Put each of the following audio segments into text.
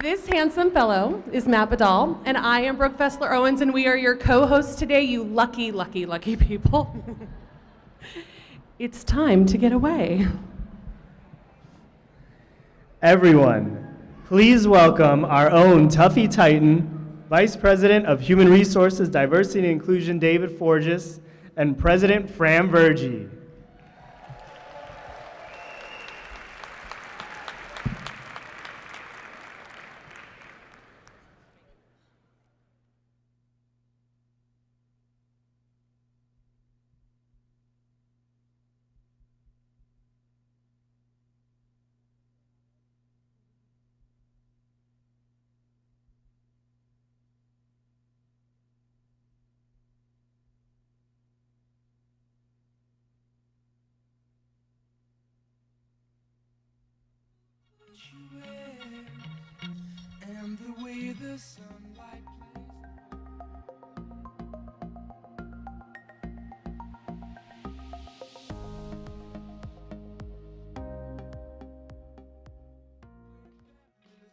This handsome fellow is Matt Badal, and I am Brooke Fessler Owens, and we are your co-hosts today, you lucky, lucky, lucky people. It's time to get away. Everyone, please welcome our own Tuffy Titan, Vice President of Human Resources, Diversity and Inclusion, David Forges, and President Fran Vergy. And the way the sunlight plays.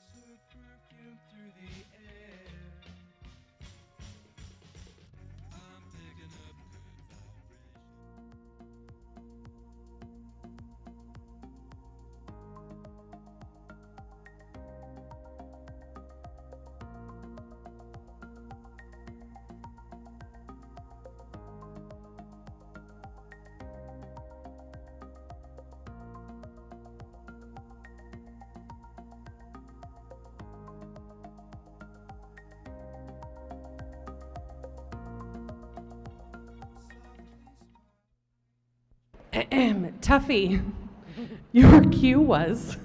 It's her perfume through the air. I'm picking up good vibration. Tuffy, your cue was.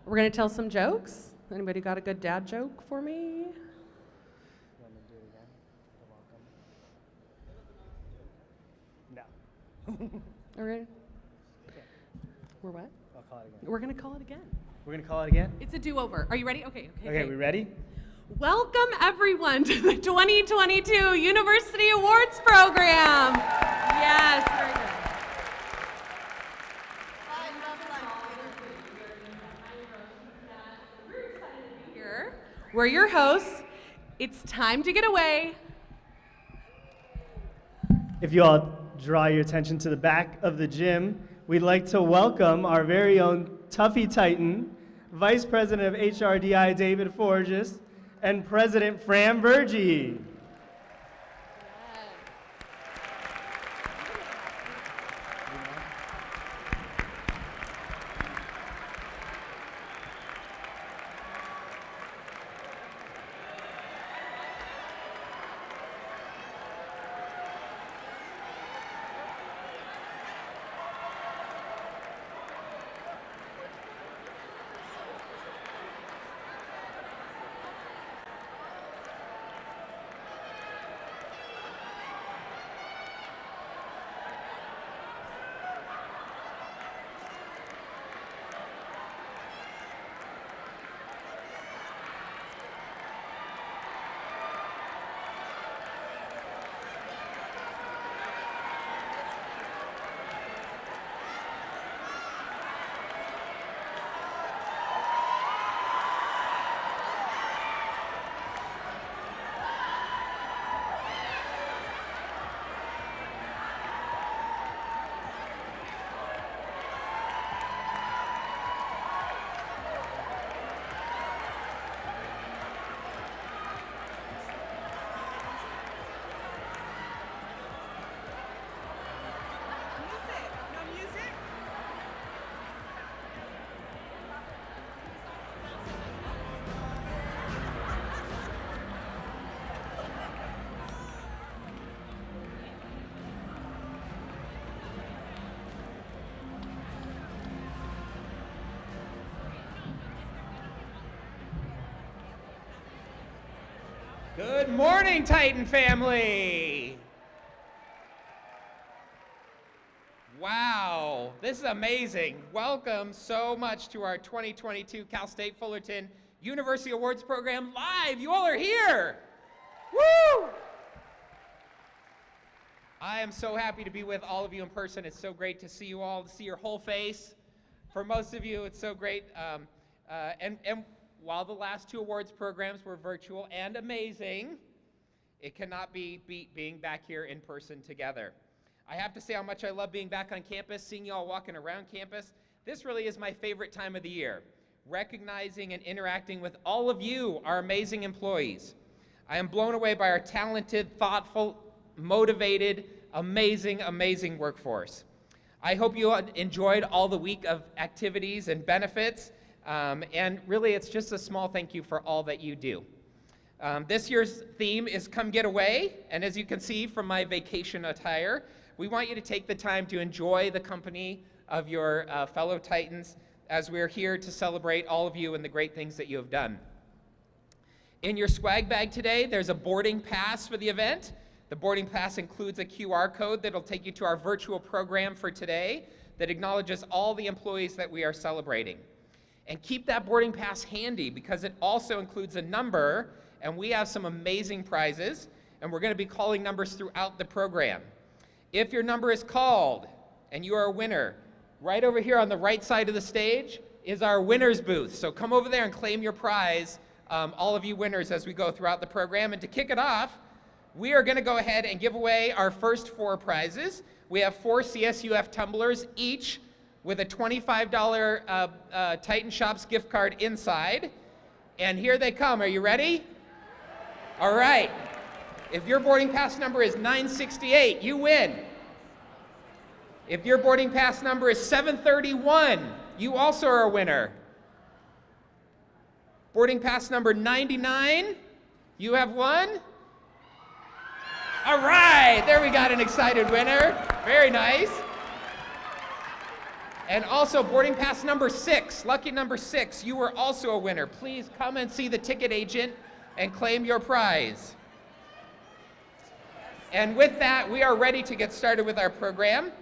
We're going to tell some jokes. Anybody got a good dad joke for me? No. All right. We're what? I'll call it again. We're going to call it again. We're going to call it again? It's a do-over. Are you ready? Okay. Okay, we ready? Welcome, everyone, to the 2022 University Awards Program. Yes, very good. We're excited to be here. We're your hosts. It's time to get away. If you all draw your attention to the back of the gym, we'd like to welcome our very own Tuffy Titan, Vice President of HRDI, David Forges, and President Fran Vergy. Good morning, Titan family. Wow, this is amazing. Welcome so much to our 2022 Cal State Fullerton University Awards Program live. You all are here. Woo! I am so happy to be with all of you in person. It's so great to see you all, to see your whole face. For most of you, it's so great. And while the last two awards programs were virtual and amazing, it cannot be beat being back here in person together. I have to say how much I love being back on campus, seeing you all walking around campus. This really is my favorite time of the year, recognizing and interacting with all of you, our amazing employees. I am blown away by our talented, thoughtful, motivated, amazing workforce. I hope you enjoyed all the week of activities and benefits, and really it's just a small thank you for all that you do. This year's theme is Come Get Away, and as you can see from my vacation attire, we want you to take the time to enjoy the company of your fellow Titans as we're here to celebrate all of you and the great things that you have done. In your swag bag today, there's a boarding pass for the event. The boarding pass includes a QR code that'll take you to our virtual program for today that acknowledges all the employees that we are celebrating. And keep that boarding pass handy because it also includes a number, and we have some amazing prizes, and we're going to be calling numbers throughout the program. If your number is called and you are a winner, right over here on the right side of the stage is our winners booth. So come over there and claim your prize, all of you winners, as we go throughout the program. And to kick it off, we are going to go ahead and give away our first 4 prizes. We have 4 CSUF tumblers, each with a $25 Titan Shops gift card inside. And here they come. Are you ready? All right. If your boarding pass number is 968, you win. If your boarding pass number is 731, you also are a winner. Boarding pass number 99, you have won. All right, there we got an excited winner. Very nice. And also boarding pass number 6, lucky number 6, you were also a winner. Please come and see the ticket agent and claim your prize. And with that, we are ready to get started with our program.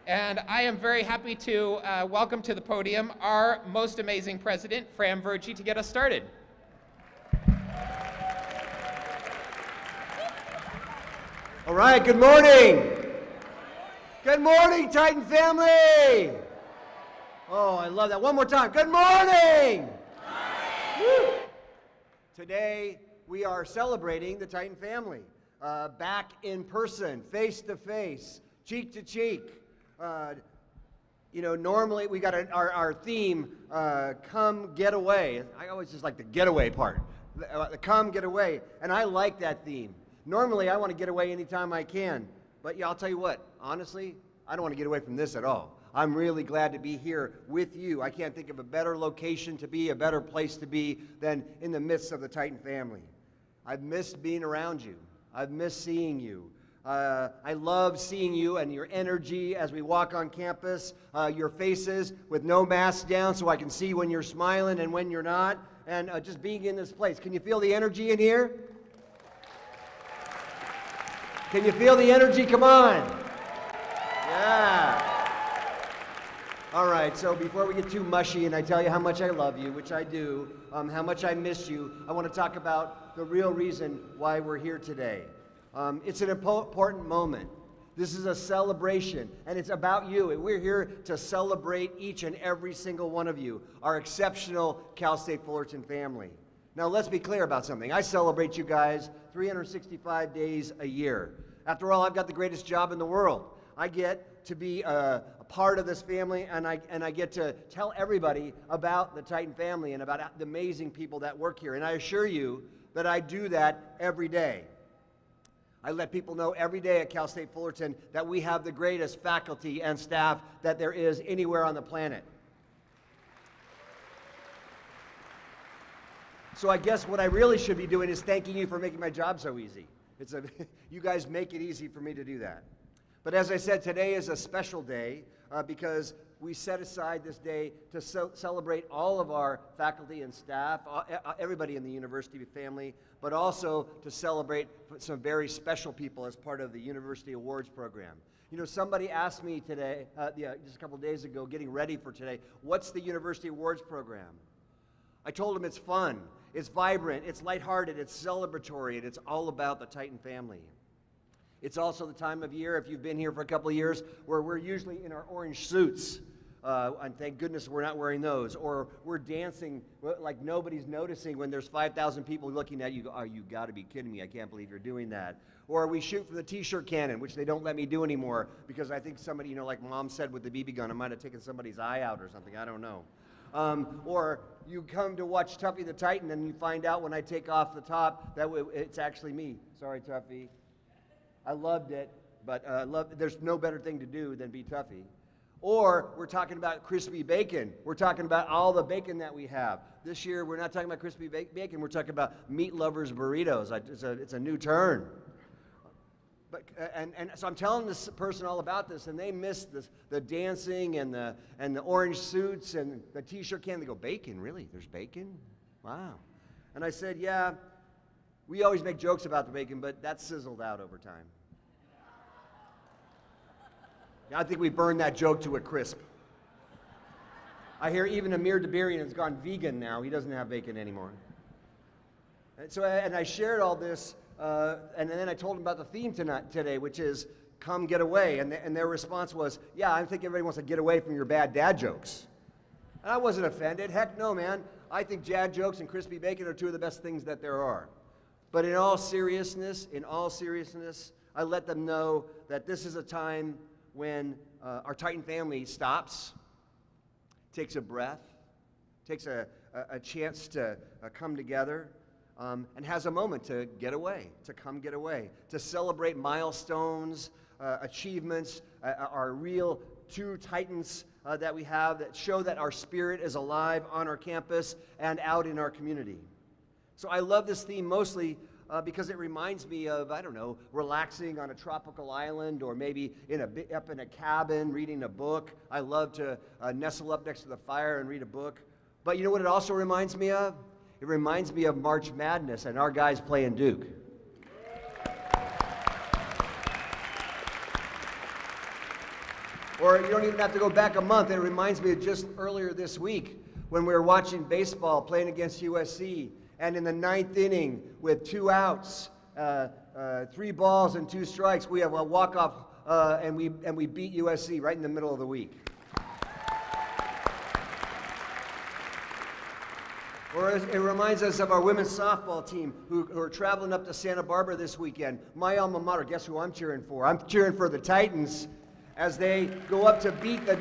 And I am very happy to welcome to the podium our most amazing president, Fran Vergey, to get us started. All right, good morning. Good morning, Titan family. Oh, I love that. One more time. Good morning. Woo. Today, we are celebrating the Titan family. Back in person, face to face, cheek to cheek. You know, normally we got our theme, come get away. I always just like the getaway part, the come get away, and I like that theme. Normally I want to get away anytime I can, but yeah, I'll tell you what, honestly, I don't want to get away from this at all. I'm really glad to be here with you. I can't think of a better location to be, a better place to be than in the midst of the Titan family. I've missed being around you. I've missed seeing you. I love seeing you and your energy as we walk on campus, your faces with no mask down so I can see when you're smiling and when you're not, and just being in this place. Can you feel the energy in here? Can you feel the energy? Come on. Yeah. All right, so before we get too mushy and I tell you how much I love you, which I do, how much I miss you, I want to talk about the real reason why we're here today. It's an important moment. This is a celebration, and it's about you. And we're here to celebrate each and every single one of you, our exceptional Cal State Fullerton family. Now, let's be clear about something. I celebrate you guys 365 days a year. After all, I've got the greatest job in the world. I get to be a part of this family, and I get to tell everybody about the Titan family and about the amazing people that work here. And I assure you that I do that every day. I let people know every day at Cal State Fullerton that we have the greatest faculty and staff that there is anywhere on the planet. So I guess what I really should be doing is thanking you for making my job so easy. You guys make it easy for me to do that. But as I said, today is a special day because we set aside this day to celebrate all of our faculty and staff, everybody in the university family, but also to celebrate some very special people as part of the University Awards program. You know, somebody asked me today, just a couple days ago, getting ready for today, what's the University Awards program? I told them it's fun, it's vibrant, it's lighthearted, it's celebratory, and it's all about the Titan family. It's also the time of year, if you've been here for a couple of years, where we're usually in our orange suits. And thank goodness we're not wearing those. Or we're dancing like nobody's noticing when there's 5,000 people looking at you. Oh, you got to be kidding me. I can't believe you're doing that. Or we shoot from the t-shirt cannon, which they don't let me do anymore because I think somebody, you know, like Mom said with the BB gun, I might have taken somebody's eye out or something. I don't know. Or you come to watch Tuffy the Titan and you find out when I take off the top that it's actually me. Sorry, Tuffy. I loved it, but there's no better thing to do than be Tuffy. Or we're talking about crispy bacon. We're talking about all the bacon that we have. This year, we're not talking about crispy bacon. We're talking about meat lovers burritos. It's a new turn. But, and so I'm telling this person all about this, and they miss the dancing and the orange suits and the t-shirt can. They go, bacon? Really? There's bacon? Wow. And I said, yeah, we always make jokes about the bacon, but that's sizzled out over time. I think we burned that joke to a crisp. I hear even Amir Dabirian has gone vegan now. He doesn't have bacon anymore. And so, I shared all this, and then I told them about the theme today, which is come get away. And their response was, yeah, I think everybody wants to get away from your bad dad jokes. And I wasn't offended. Heck no, man. I think dad jokes and crispy bacon are two of the best things that there are. But in all seriousness, I let them know that this is a time when our Titan family stops, takes a breath, takes a chance to come together, and has a moment to get away, to celebrate milestones, achievements, our real true Titans that we have that show that our spirit is alive on our campus and out in our community. So I love this theme mostly because it reminds me of, I don't know, relaxing on a tropical island or maybe up in a cabin reading a book. I love to nestle up next to the fire and read a book. But you know what it also reminds me of? It reminds me of March Madness and our guys playing Duke. Or you don't even have to go back a month. It reminds me of just earlier this week when we were watching baseball playing against USC. And in the ninth inning, with 2 outs, 3 balls and 2 strikes, we have a walk-off, and we beat USC right in the middle of the week. Or it reminds us of our women's softball team who are traveling up to Santa Barbara this weekend. My alma mater, guess who I'm cheering for? I'm cheering for the Titans as they go up to beat the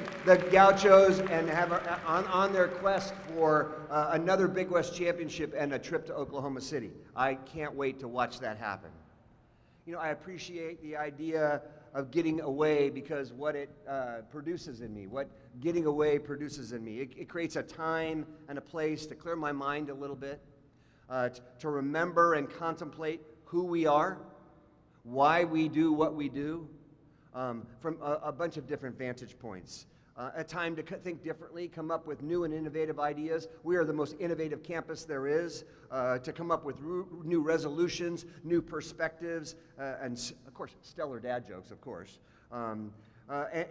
Gauchos and have on their quest for another Big West championship and a trip to Oklahoma City. I can't wait to watch that happen. You know, I appreciate the idea of getting away because what it produces in me, what getting away produces in me. It creates a time and a place to clear my mind a little bit, to remember and contemplate who we are, why we do what we do, from a bunch of different vantage points. A time to think differently, come up with new and innovative ideas. We are the most innovative campus there is, to come up with new resolutions, new perspectives, and of course, stellar dad jokes, of course. And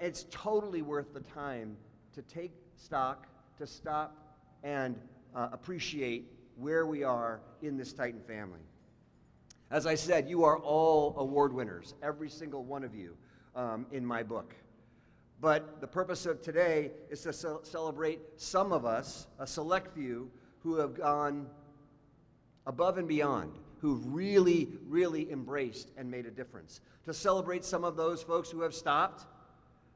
it's totally worth the time to take stock, to stop, and appreciate where we are in this Titan family. As I said, you are all award winners, every single one of you. In my book. But the purpose of today is to celebrate some of us, a select few, who have gone above and beyond, who've really, really embraced and made a difference. To celebrate some of those folks who have stopped,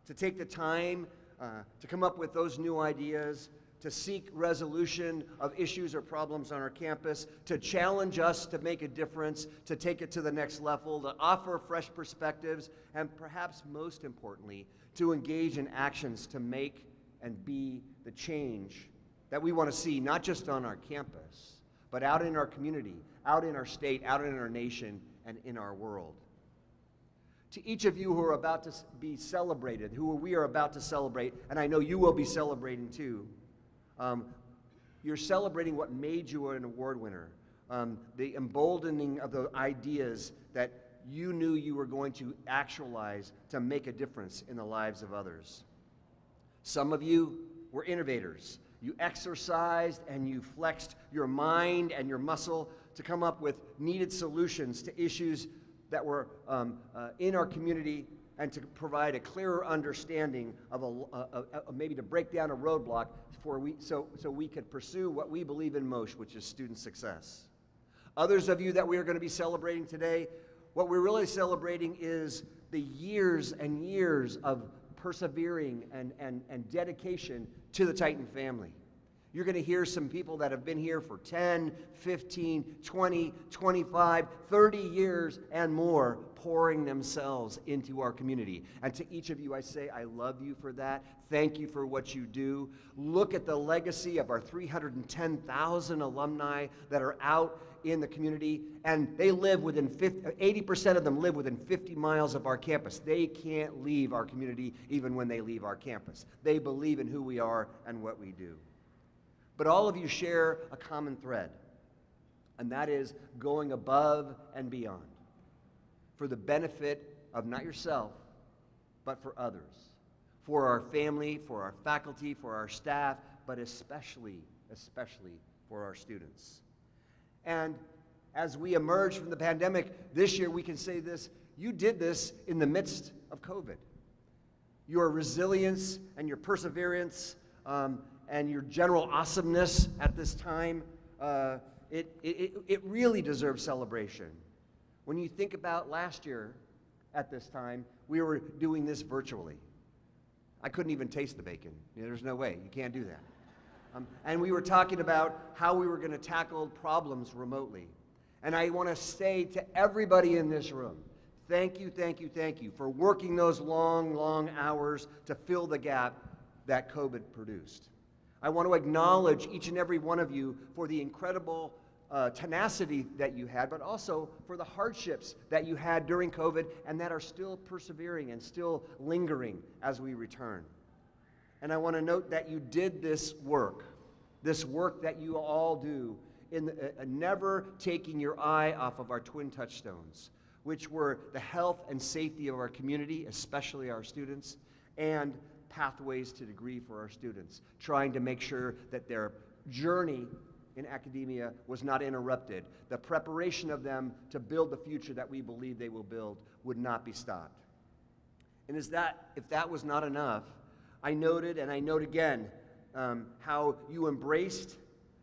to take the time to come up with those new ideas, to seek resolution of issues or problems on our campus, to challenge us to make a difference, to take it to the next level, to offer fresh perspectives, and perhaps most importantly, to engage in actions to make and be the change that we want to see, not just on our campus, but out in our community, out in our state, out in our nation, and in our world. To each of you who are about to be celebrated, who we are about to celebrate, and I know you will be celebrating too, you're celebrating what made you an award winner, the emboldening of the ideas that you knew you were going to actualize to make a difference in the lives of others. Some of you were innovators. You exercised and you flexed your mind and your muscle to come up with needed solutions to issues that were in our community and to provide a clearer understanding of maybe to break down a roadblock so we could pursue what we believe in most, which is student success. Others of you that we are going to be celebrating today, what we're really celebrating is the years and years of persevering and dedication to the Titan family. You're going to hear some people that have been here for 10, 15, 20, 25, 30 years and more, pouring themselves into our community. And to each of you, I say, I love you for that. Thank you for what you do. Look at the legacy of our 310,000 alumni that are out in the community, and they live within 80% of them live within 50 miles of our campus. They can't leave our community even when they leave our campus. They believe in who we are and what we do. But all of you share a common thread, and that is going above and beyond for the benefit of not yourself, but for others, for our family, for our faculty, for our staff, but especially for our students. And as we emerge from the pandemic this year, we can say this: you did this in the midst of COVID. Your resilience and your perseverance and your general awesomeness at this time, it really deserves celebration. When you think about last year at this time, we were doing this virtually. I couldn't even taste the bacon. There's no way. You can't do that. And we were talking about how we were going to tackle problems remotely. And I want to say to everybody in this room, thank you for working those long hours to fill the gap that COVID produced. I want to acknowledge each and every one of you for the incredible tenacity that you had, but also for the hardships that you had during COVID and that are still persevering and still lingering as we return. And I want to note that you did this work that you all do, in never taking your eye off of our twin touchstones, which were the health and safety of our community, especially our students, and pathways to degree for our students, trying to make sure that their journey in academia was not interrupted. The preparation of them to build the future that we believe they will build would not be stopped. And if that was not enough, I noted, and I note again, how you embraced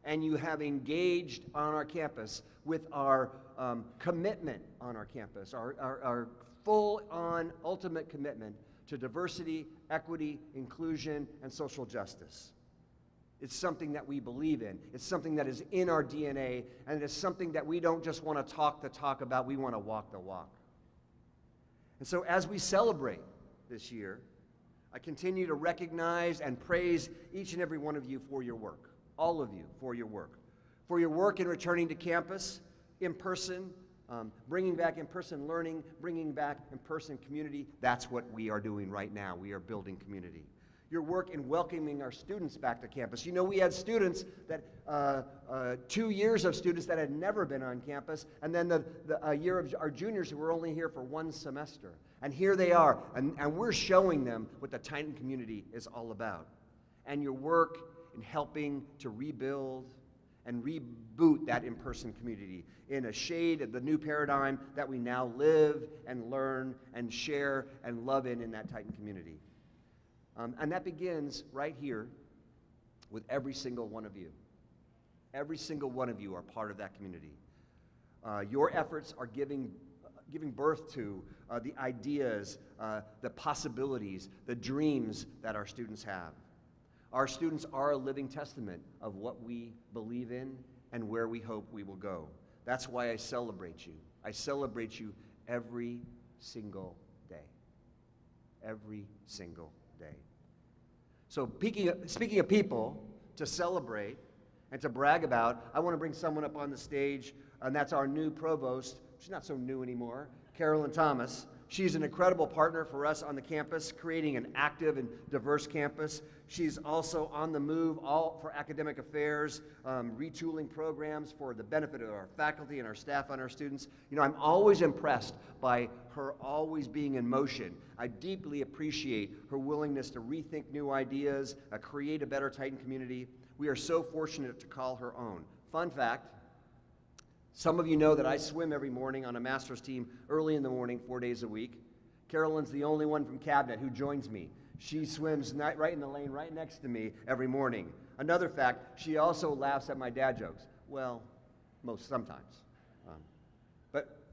and you have engaged on our campus with our commitment on our campus, our full-on ultimate commitment to diversity, equity, inclusion, and social justice. It's something that we believe in. It's something that is in our DNA, and it is something that we don't just want to talk the talk about, we want to walk the walk. And so as we celebrate this year, I continue to recognize and praise each and every one of you for your work, all of you for your work in returning to campus, in person, bringing back in-person learning, bringing back in-person community. That's what we are doing right now. We are building community. Your work in welcoming our students back to campus. You know, we had students that, 2 years of students that had never been on campus, and then a year of our juniors who were only here for one semester. And here they are, and we're showing them what the Titan community is all about. And your work in helping to rebuild and reboot that in-person community in a shade of the new paradigm that we now live and learn and share and love in that Titan community. And that begins right here with every single one of you. Every single one of you are part of that community. Your efforts are giving birth to the ideas, the possibilities, the dreams that our students have. Our students are a living testament of what we believe in and where we hope we will go. That's why I celebrate you. I celebrate you every single day. Every single day. So speaking of people to celebrate and to brag about, I want to bring someone up on the stage, and that's our new provost. She's not so new anymore, Carolyn Thomas. She's an incredible partner for us on the campus, creating an active and diverse campus. She's also on the move, all for academic affairs, retooling programs for the benefit of our faculty and our staff and our students. You know, I'm always impressed by her always being in motion. I deeply appreciate her willingness to rethink new ideas, create a better Titan community. We are so fortunate to call her own. Fun fact, Some of you know that I swim every morning on a master's team early in the morning, 4 days a week. Carolyn's the only one from Cabinet who joins me. She swims right in the lane right next to me every morning. Another fact, she also laughs at my dad jokes. Well, sometimes.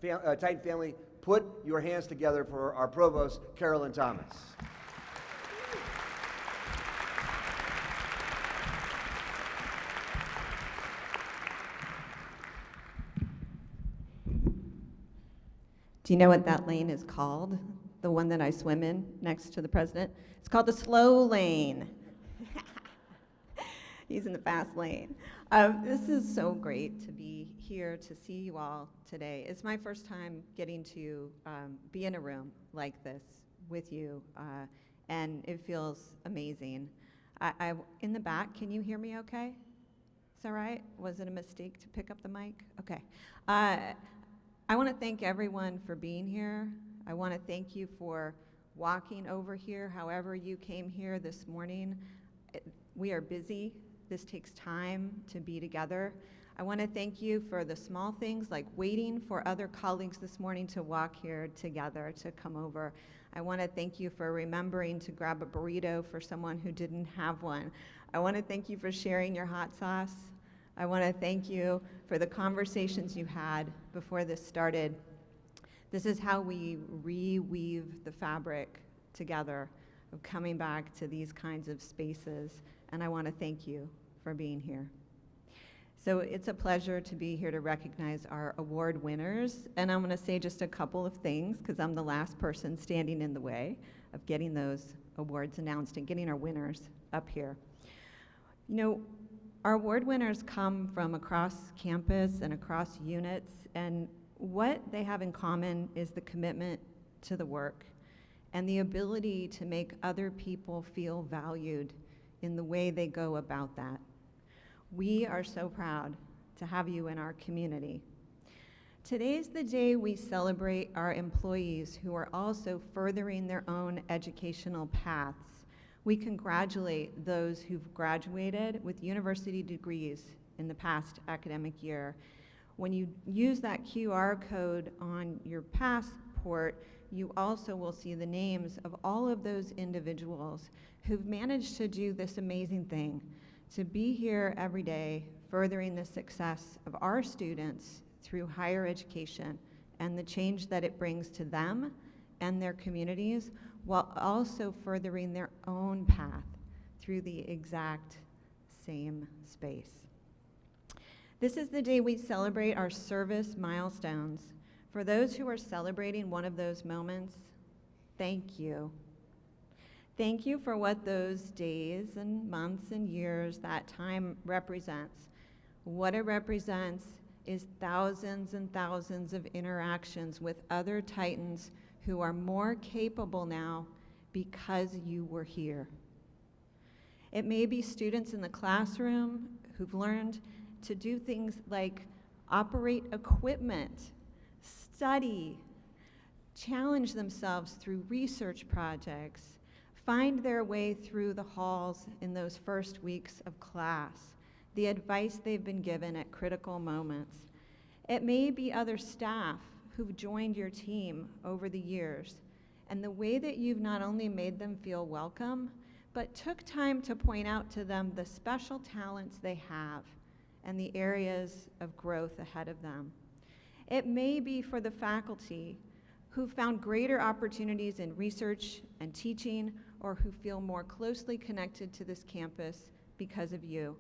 Titan family, put your hands together for our provost, Carolyn Thomas. Do you know what that lane is called? The one that I swim in next to the president? It's called the slow lane. He's in the fast lane. This is so great to be here to see you all today. It's my first time getting to be in a room like this with you, and it feels amazing. In the back, can you hear me okay? Is that right? Was it a mistake to pick up the mic? Okay. I want to thank everyone for being here. I want to thank you for walking over here, however you came here this morning. We are busy. This takes time to be together. I want to thank you for the small things like waiting for other colleagues this morning to walk here together, to come over. I want to thank you for remembering to grab a burrito for someone who didn't have one. I want to thank you for sharing your hot sauce. I want to thank you for the conversations you had before this started. This is how we reweave the fabric together of coming back to these kinds of spaces, and I want to thank you for being here. So it's a pleasure to be here to recognize our award winners, and I'm going to say just a couple of things because I'm the last person standing in the way of getting those awards announced and getting our winners up here. You know, our award winners come from across campus and across units, and what they have in common is the commitment to the work and the ability to make other people feel valued in the way they go about that. We are so proud to have you in our community. Today's the day we celebrate our employees who are also furthering their own educational paths. We congratulate those who've graduated with university degrees in the past academic year. When you use that QR code on your passport, you also will see the names of all of those individuals who've managed to do this amazing thing, to be here every day, furthering the success of our students through higher education and the change that it brings to them and their communities, while also furthering their own path through the exact same space. This is the day we celebrate our service milestones. For those who are celebrating one of those moments, thank you. Thank you for what those days and months and years, that time represents. What it represents is thousands and thousands of interactions with other Titans who are more capable now because you were here. It may be students in the classroom who've learned to do things like operate equipment, study, challenge themselves through research projects, find their way through the halls in those first weeks of class, the advice they've been given at critical moments. It may be other staff who've joined your team over the years, and the way that you've not only made them feel welcome, but took time to point out to them the special talents they have and the areas of growth ahead of them. It may be for the faculty who found greater opportunities in research and teaching, or who feel more closely connected to this campus because of you.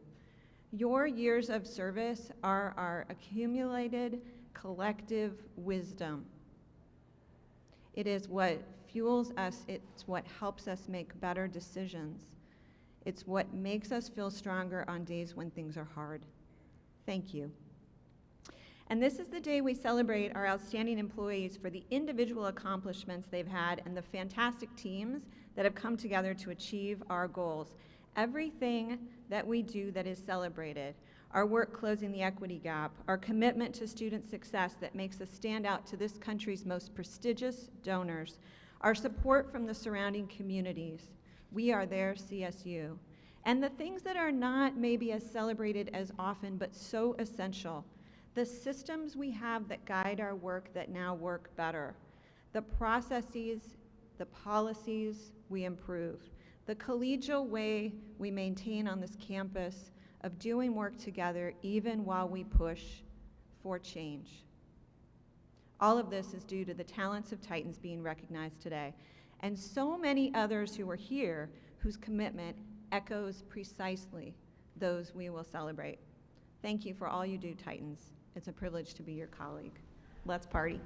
Your years of service are our accumulated collective wisdom. It is what fuels us, it's what helps us make better decisions. It's what makes us feel stronger on days when things are hard. Thank you. And this is the day we celebrate our outstanding employees for the individual accomplishments they've had and the fantastic teams that have come together to achieve our goals. Everything that we do that is celebrated, our work closing the equity gap, our commitment to student success that makes us stand out to this country's most prestigious donors, our support from the surrounding communities. We are there, CSU. And the things that are not maybe as celebrated as often, but so essential, the systems we have that guide our work that now work better, the processes, the policies we improve, the collegial way we maintain on this campus of doing work together even while we push for change. All of this is due to the talents of Titans being recognized today, and so many others who are here whose commitment echoes precisely those we will celebrate. Thank you for all you do, Titans. It's a privilege to be your colleague. Let's party.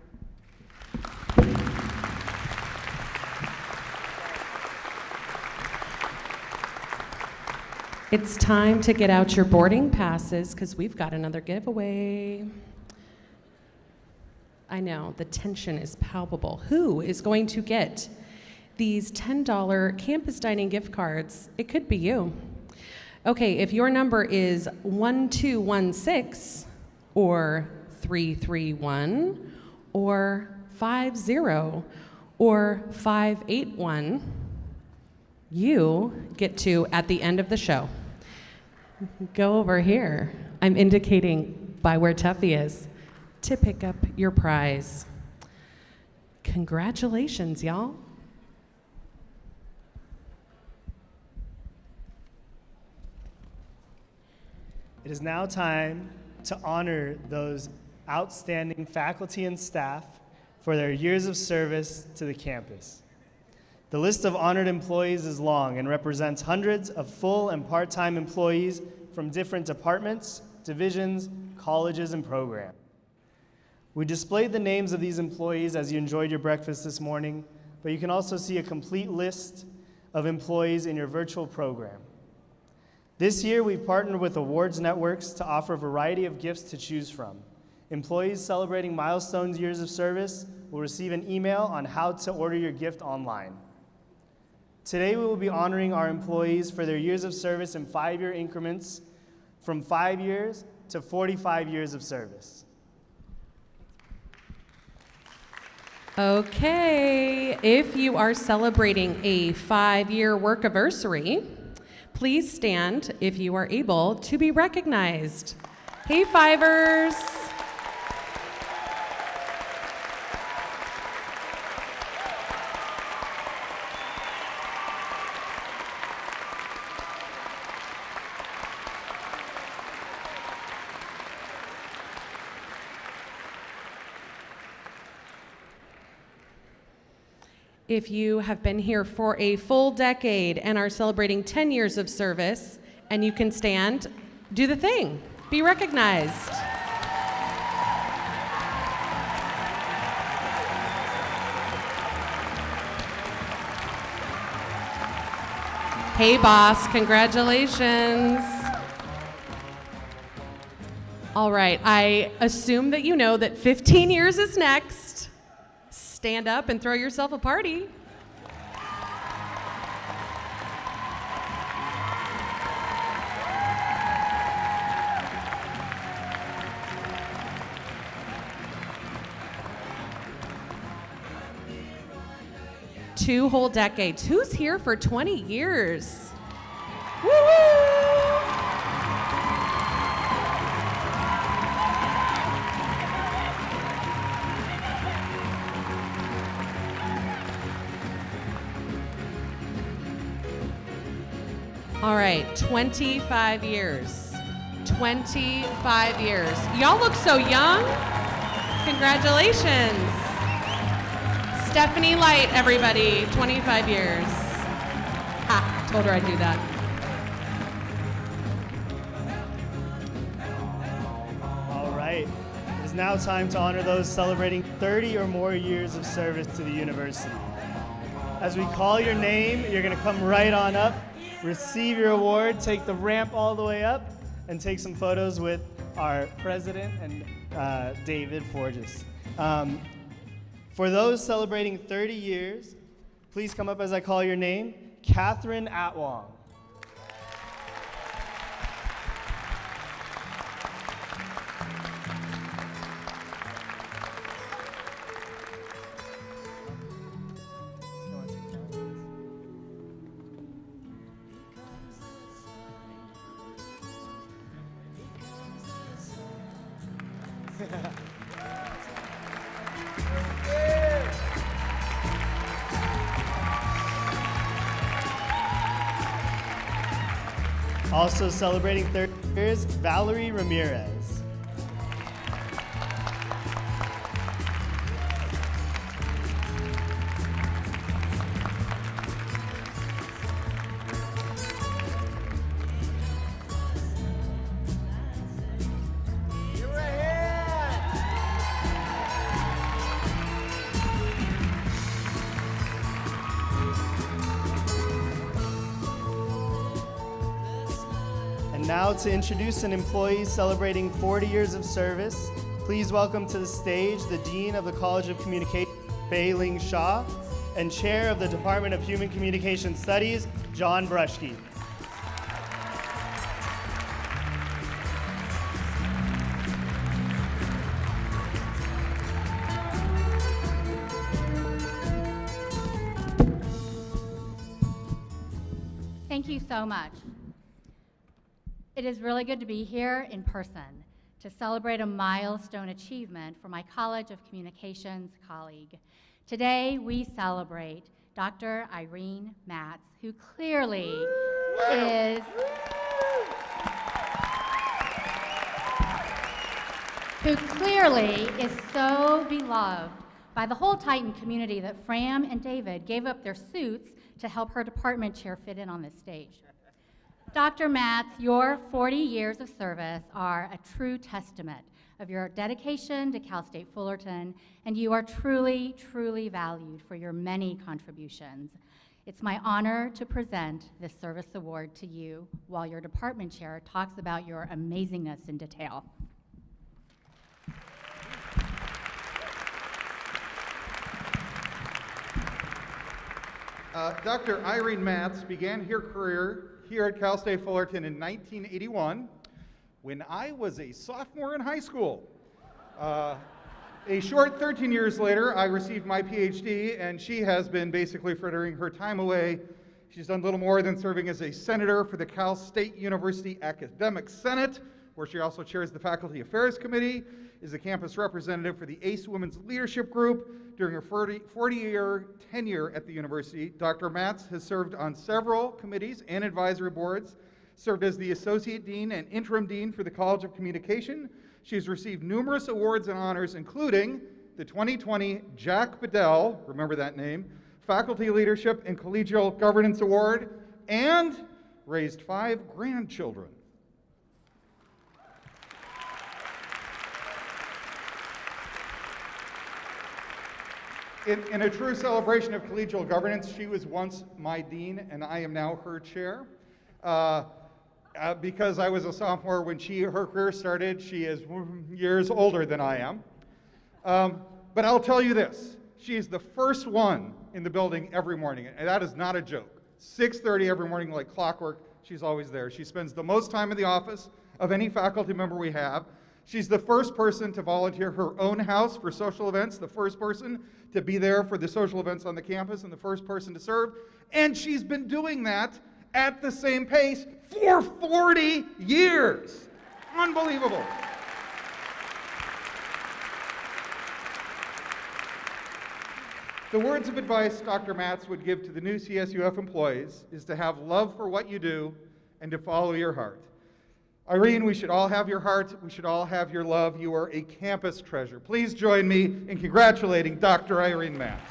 It's time to get out your boarding passes because we've got another giveaway. I know, the tension is palpable. Who is going to get these $10 campus dining gift cards? It could be you. Okay, if your number is 1216 or 331 or 50 or 581, you get to, at the end of the show, go over here. I'm indicating by where Tuffy is to pick up your prize. Congratulations, y'all. It is now time to honor those outstanding faculty and staff for their years of service to the campus. The list of honored employees is long and represents hundreds of full and part-time employees from different departments, divisions, colleges, and programs. We displayed the names of these employees as you enjoyed your breakfast this morning, but you can also see a complete list of employees in your virtual program. This year, we've partnered with Awards Networks to offer a variety of gifts to choose from. Employees celebrating milestone years of service will receive an email on how to order your gift online. Today, we will be honoring our employees for their years of service in 5-year increments from 5 years to 45 years of service. Okay, if you are celebrating a 5-year workiversary, please stand if you are able to be recognized. Hey, Fivers. If you have been here for a full decade and are celebrating 10 years of service and you can stand, do the thing. Be recognized. Hey, boss, congratulations. All right, I assume that you know that 15 years is next. Stand up and throw yourself a party. Two whole decades. Who's here for 20 years? Woo-hoo! All right, 25 years. 25 years. Y'all look so young. Congratulations. Stephanie Light, everybody, 25 years. Ha, told her I'd do that. All right, it is now time to honor those celebrating 30 or more years of service to the university. As we call your name, you're gonna come right on up, receive your award, take the ramp all the way up, and take some photos with our president and David Forges. For those celebrating 30 years, please come up as I call your name, Catherine Atwong. Also celebrating 30 years, Valerie Ramirez. Give her a hand. And now to introduce an employee celebrating 40 years of service, please welcome to the stage the Dean of the College of Communication, Fei Ling Shaw, and Chair of the Department of Human Communication Studies, John Bruschke. Thank you so much. It is really good to be here in person to celebrate a milestone achievement for my College of Communications colleague. Today, we celebrate Dr. Irene Matz, who clearly is so beloved by the whole Titan community that Fram and David gave up their suits to help her department chair fit in on this stage. Dr. Matz, your 40 years of service are a true testament of your dedication to Cal State Fullerton, and you are truly, truly valued for your many contributions. It's my honor to present this service award to you while your department chair talks about your amazingness in detail. Dr. Irene Matz began her career here at Cal State Fullerton in 1981 when I was a sophomore in high school. A short 13 years later, I received my PhD, and she has been basically frittering her time away. She's done little more than serving as a senator for the Cal State University Academic Senate, where she also chairs the Faculty Affairs Committee, is a campus representative for the ACE Women's Leadership Group. During her 40-year tenure at the university, Dr. Matz has served on several committees and advisory boards, served as the Associate Dean and Interim Dean for the College of Communication. She's received numerous awards and honors, including the 2020 Jack Bedell, remember that name, Faculty Leadership and Collegial Governance Award, and raised 5 grandchildren. In a true celebration of collegial governance, she was once my dean, and I am now her chair. Because I was a sophomore when her career started, she is years older than I am. But I'll tell you this, she is the first one in the building every morning, and that is not a joke. 6:30 every morning like clockwork, she's always there. She spends the most time in the office of any faculty member we have. She's the first person to volunteer her own house for social events, the first person to be there for the social events on the campus, and the first person to serve. And she's been doing that at the same pace for 40 years. Unbelievable. The words of advice Dr. Matz would give to the new CSUF employees is to have love for what you do and to follow your heart. Irene, we should all have your heart. We should all have your love. You are a campus treasure. Please join me in congratulating Dr. Irene Matz.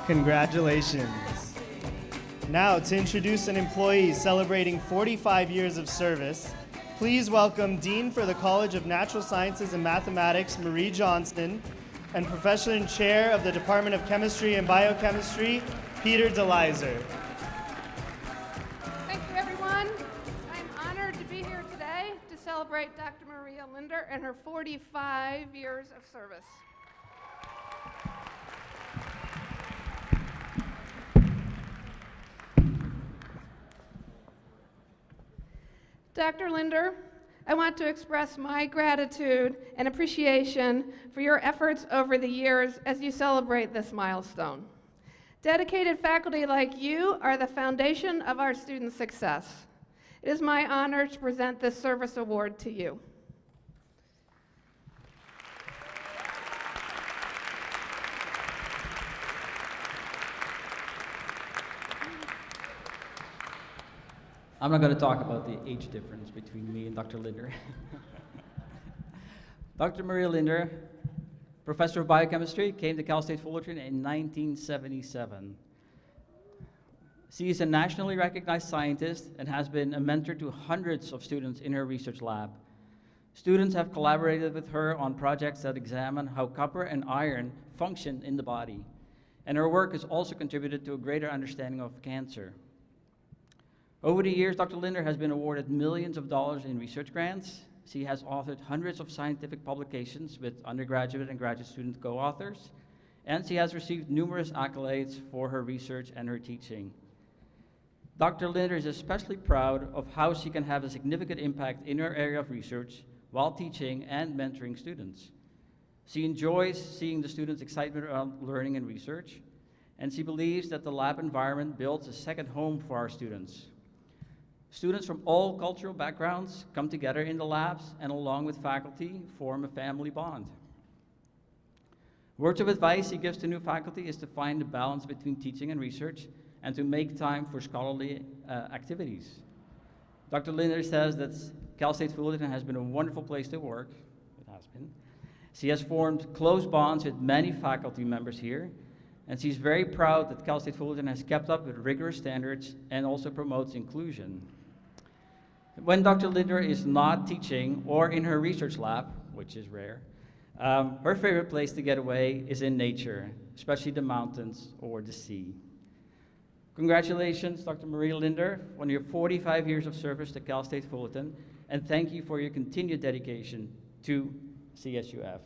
Congratulations. Now, to introduce an employee celebrating 45 years of service, please welcome Dean for the College of Natural Sciences and Mathematics, Marie Johnston, and Professor and Chair of the Department of Chemistry and Biochemistry, Peter DeLizer. Thank you, everyone. I'm honored to be here today to celebrate Dr. Maria Linder and her 45 years of service. Dr. Linder, I want to express my gratitude and appreciation for your efforts over the years as you celebrate this milestone. Dedicated faculty like you are the foundation of our student success. It is my honor to present this service award to you. I'm not going to talk about the age difference between me and Dr. Linder. Dr. Maria Linder, professor of biochemistry, came to Cal State Fullerton in 1977. She is a nationally recognized scientist and has been a mentor to hundreds of students in her research lab. Students have collaborated with her on projects that examine how copper and iron function in the body, and her work has also contributed to a greater understanding of cancer. Over the years, Dr. Linder has been awarded millions of dollars in research grants. She has authored hundreds of scientific publications with undergraduate and graduate student co-authors, and she has received numerous accolades for her research and her teaching. Dr. Linder is especially proud of how she can have a significant impact in her area of research while teaching and mentoring students. She enjoys seeing the students' excitement around learning and research, and she believes that the lab environment builds a second home for our students. Students from all cultural backgrounds come together in the labs and along with faculty form a family bond. Words of advice he gives to new faculty is to find the balance between teaching and research and to make time for scholarly activities. Dr. Linder says that Cal State Fullerton has been a wonderful place to work. It has been. She has formed close bonds with many faculty members here, and she's very proud that Cal State Fullerton has kept up with rigorous standards and also promotes inclusion. When Dr. Linder is not teaching or in her research lab, which is rare, her favorite place to get away is in nature, especially the mountains or the sea. Congratulations, Dr. Maria Linder, on your 45 years of service to Cal State Fullerton, and thank you for your continued dedication to CSUF.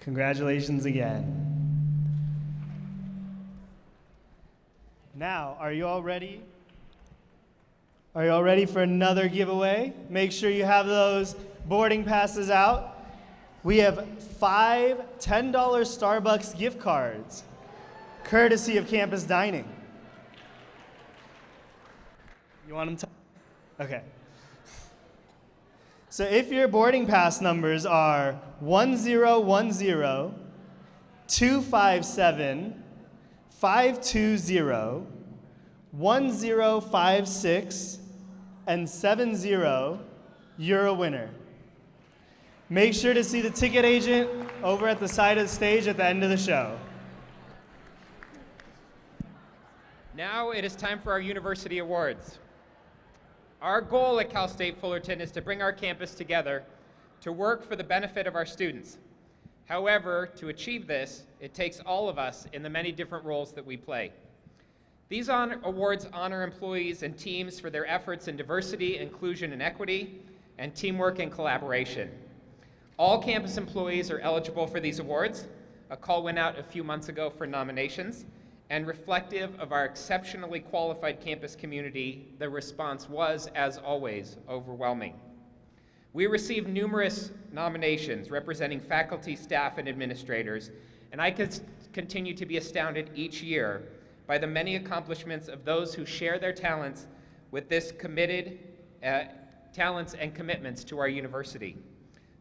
Congratulations again. Now, are you all ready? Are you all ready for another giveaway? Make sure you have those boarding passes out. We have 5 $10 Starbucks gift cards, courtesy of Campus Dining. You want them to? Okay. So if your boarding pass numbers are 1010, 257, 520, 1056, and 70, you're a winner. Make sure to see the ticket agent over at the side of the stage at the end of the show. Now it is time for our university awards. Our goal at Cal State Fullerton is to bring our campus together to work for the benefit of our students. However, to achieve this, it takes all of us in the many different roles that we play. These awards honor employees and teams for their efforts in diversity, inclusion, and equity, and teamwork and collaboration. All campus employees are eligible for these awards. A call went out a few months ago for nominations, and reflective of our exceptionally qualified campus community, the response was, as always, overwhelming. We received numerous nominations representing faculty, staff, and administrators, and I could continue to be astounded each year by the many accomplishments of those who share their talents with this committed talents, and commitments to our university.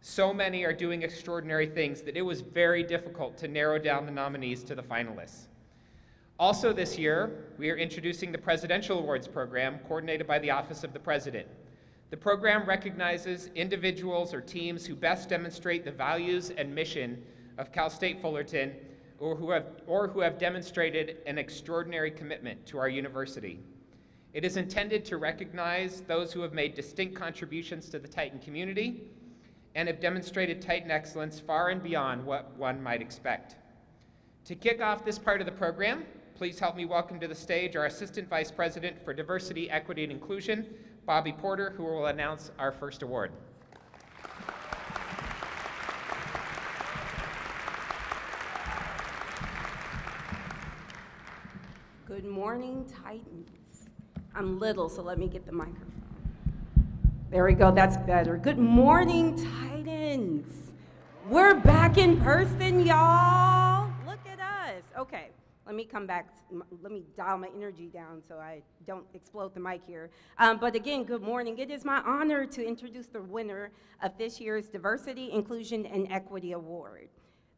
So many are doing extraordinary things that it was very difficult to narrow down the nominees to the finalists. Also this year, we are introducing the Presidential Awards program coordinated by the Office of the President. The program recognizes individuals or teams who best demonstrate the values and mission of Cal State Fullerton or who have demonstrated an extraordinary commitment to our university. It is intended to recognize those who have made distinct contributions to the Titan community and have demonstrated Titan excellence far and beyond what one might expect. To kick off this part of the program, please help me welcome to the stage our Assistant Vice President for Diversity, Equity, and Inclusion, Bobby Porter, who will announce our first award. Good morning, Titans. I'm little, so let me get the microphone. There we go, that's better. Good morning, Titans. We're back in person, y'all. Look at us. Okay, let me come back. Let me dial my energy down so I don't explode the mic here. But again, good morning. It is my honor to introduce the winner of this year's Diversity, Inclusion, and Equity Award.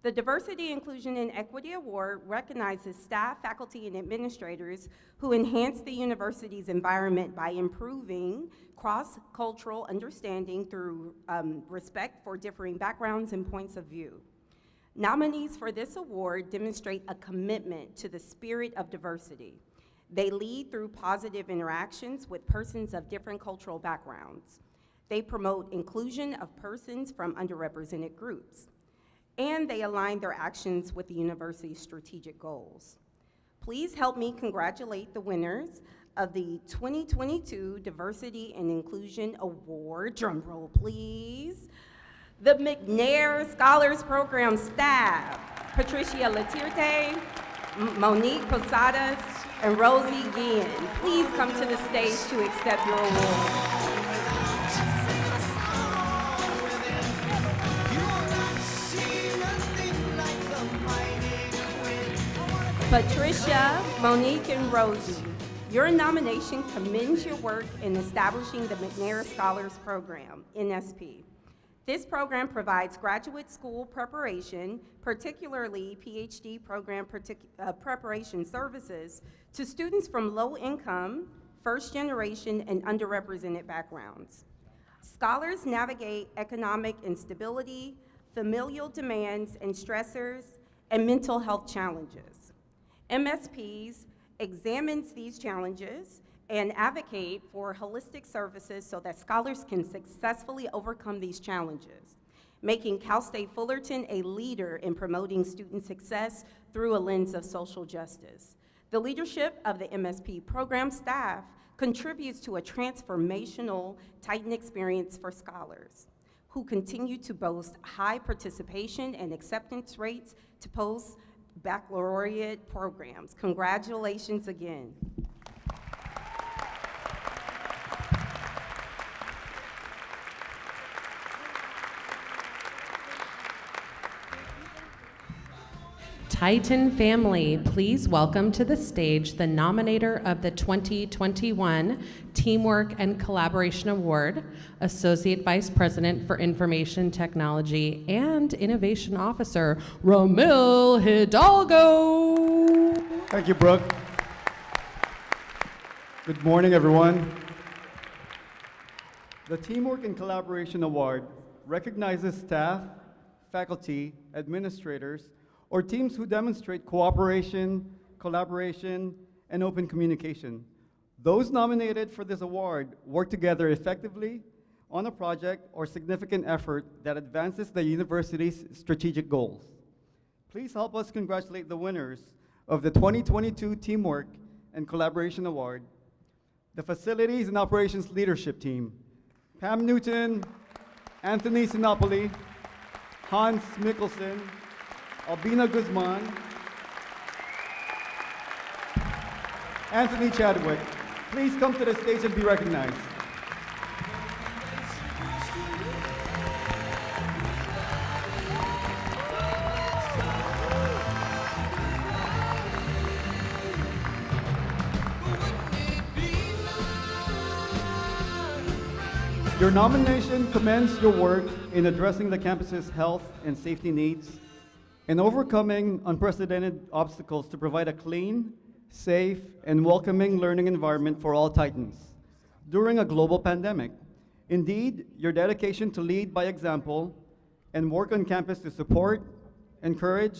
The Diversity, Inclusion, and Equity Award recognizes staff, faculty, and administrators who enhance the university's environment by improving cross-cultural understanding through respect for differing backgrounds and points of view. Nominees for this award demonstrate a commitment to the spirit of diversity. They lead through positive interactions with persons of different cultural backgrounds. They promote inclusion of persons from underrepresented groups. And they align their actions with the university's strategic goals. Please help me congratulate the winners of the 2022 Diversity and Inclusion Award. Drum roll, please. The McNair Scholars Program staff, Patricia Latirte, Monique Posadas, and Rosie Guillen. Please come to the stage to accept your award. Patricia, Monique, and Rosie, your nomination commends your work in establishing the McNair Scholars Program, NSP. This program provides graduate school preparation, particularly PhD program preparation services, to students from low-income, first-generation, and underrepresented backgrounds. Scholars navigate economic instability, familial demands and stressors, and mental health challenges. MSPs examines these challenges and advocate for holistic services so that scholars can successfully overcome these challenges, making Cal State Fullerton a leader in promoting student success through a lens of social justice. The leadership of the MSP program staff contributes to a transformational Titan experience for scholars who continue to boast high participation and acceptance rates to post-baccalaureate programs. Congratulations again. Titan family, please welcome to the stage the nominator of the 2021 Teamwork and Collaboration Award, Associate Vice President for Information Technology and Innovation Officer, Romil Hidalgo. Thank you, Brooke. Good morning, everyone. The Teamwork and Collaboration Award recognizes staff, faculty, administrators, or teams who demonstrate cooperation, collaboration, and open communication. Those nominated for this award work together effectively on a project or significant effort that advances the university's strategic goals. Please help us congratulate the winners of the 2022 Teamwork and Collaboration Award, the Facilities and Operations Leadership Team, Pam Newton, Anthony Sinopoli, Hans Mikkelsen, Albina Guzman, Anthony Chadwick. Please come to the stage and be recognized. Your nomination commends your work in addressing the campus's health and safety needs and overcoming unprecedented obstacles to provide a clean, safe, and welcoming learning environment for all Titans during a global pandemic. Indeed, your dedication to lead by example and work on campus to support, encourage,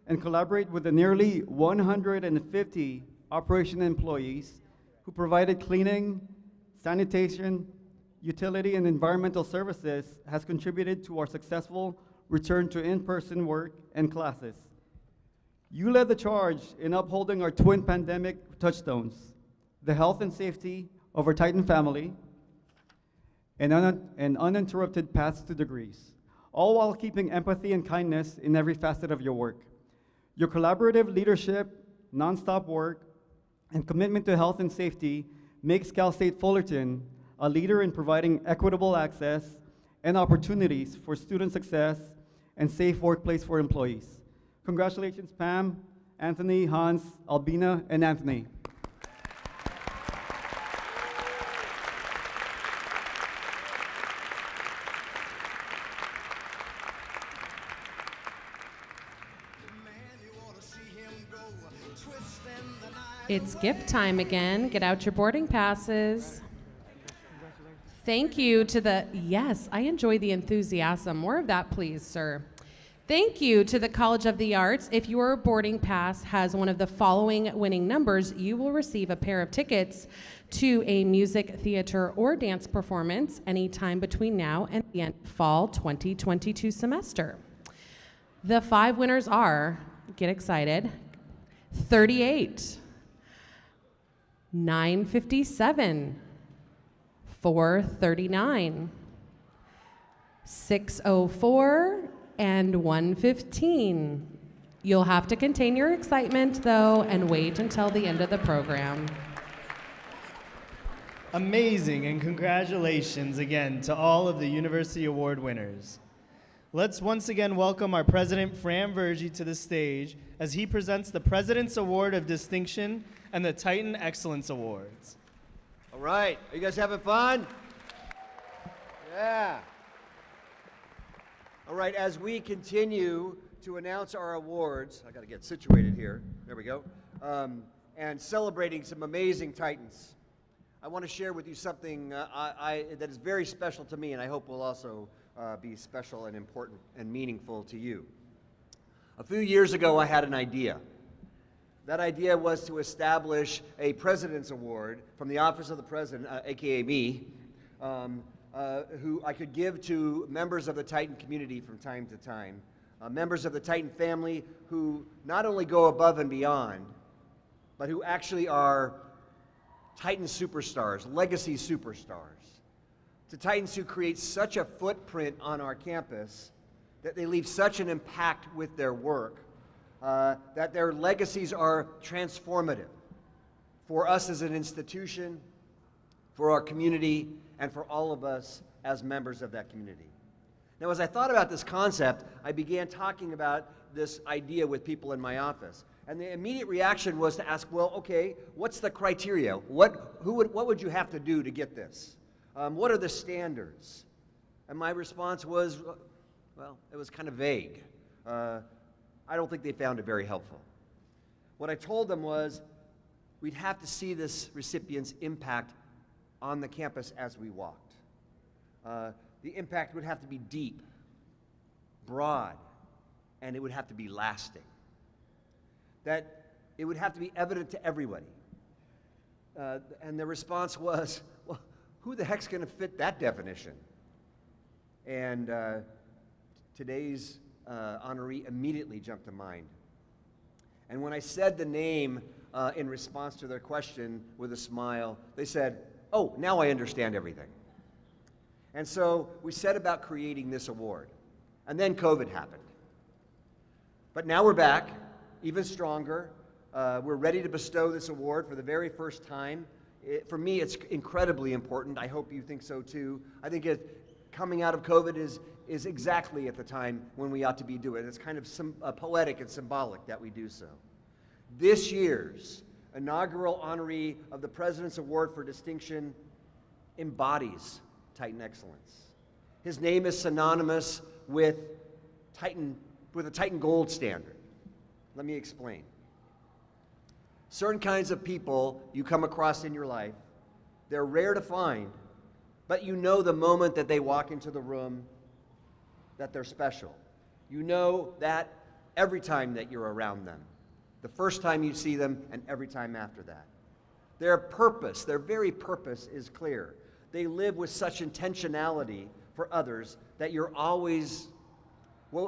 and collaborate with the nearly 150 operation employees who provided cleaning, sanitation, utility, and environmental services has contributed to our successful return to in-person work and classes. You led the charge in upholding our twin pandemic touchstones, the health and safety of our Titan family, and uninterrupted paths to degrees, all while keeping empathy and kindness in every facet of your work. Your collaborative leadership, nonstop work, and commitment to health and safety makes Cal State Fullerton a leader in providing equitable access and opportunities for student success and safe workplace for employees. Congratulations, Pam, Anthony, Hans, Albina, and Anthony. It's gift time again. Get out your boarding passes. Thank you to the, yes, I enjoy the enthusiasm. More of that, please, sir. Thank you to the College of the Arts. If your boarding pass has one of the following winning numbers, you will receive a pair of tickets to a music, theater, or dance performance anytime between now and the end of fall 2022 semester. The 5 winners are, get excited, 38, 957, 439, 604, and 115. You'll have to contain your excitement, though, and wait until the end of the program. Amazing, and congratulations again to all of the University Award winners. Let's once again welcome our president, Fran Vergy, to the stage as he presents the President's Award of Distinction and the Titan Excellence Awards. All right, are you guys having fun? Yeah. All right, as we continue to announce our awards, I got to get situated here. There we go. And celebrating some amazing Titans. I want to share with you something that is very special to me, and I hope will also be special and important and meaningful to you. A few years ago, I had an idea. That idea was to establish a President's Award from the Office of the President, aka me, who I could give to members of the Titan community from time to time, members of the Titan family who not only go above and beyond, but who actually are Titan superstars, legacy superstars, to Titans who create such a footprint on our campus that they leave such an impact with their work that their legacies are transformative for us as an institution, for our community, and for all of us as members of that community. Now, as I thought about this concept, I began talking about this idea with people in my office. And the immediate reaction was to ask, well, okay, what's the criteria? What would you have to do to get this? What are the standards? And my response was, well, it was kind of vague. I don't think they found it very helpful. What I told them was, we'd have to see this recipient's impact on the campus as we walked. The impact would have to be deep, broad, and it would have to be lasting. That it would have to be evident to everybody. And the response was, well, who the heck's going to fit that definition? And today's honoree immediately jumped to mind. And when I said the name in response to their question with a smile, they said, oh, now I understand everything. And so we set about creating this award. And then COVID happened. But now we're back, even stronger. We're ready to bestow this award for the very first time. For me, it's incredibly important. I hope you think so too. I think coming out of COVID is exactly at the time when we ought to be doing it. It's kind of poetic and symbolic that we do so. This year's inaugural honoree of the President's Award for Distinction embodies Titan excellence. His name is synonymous with a Titan gold standard. Let me explain. Certain kinds of people you come across in your life, they're rare to find, but you know the moment that they walk into the room that they're special. You know that every time that you're around them, the first time you see them and every time after that. Their purpose, their very purpose is clear. They live with such intentionality for others that you're always,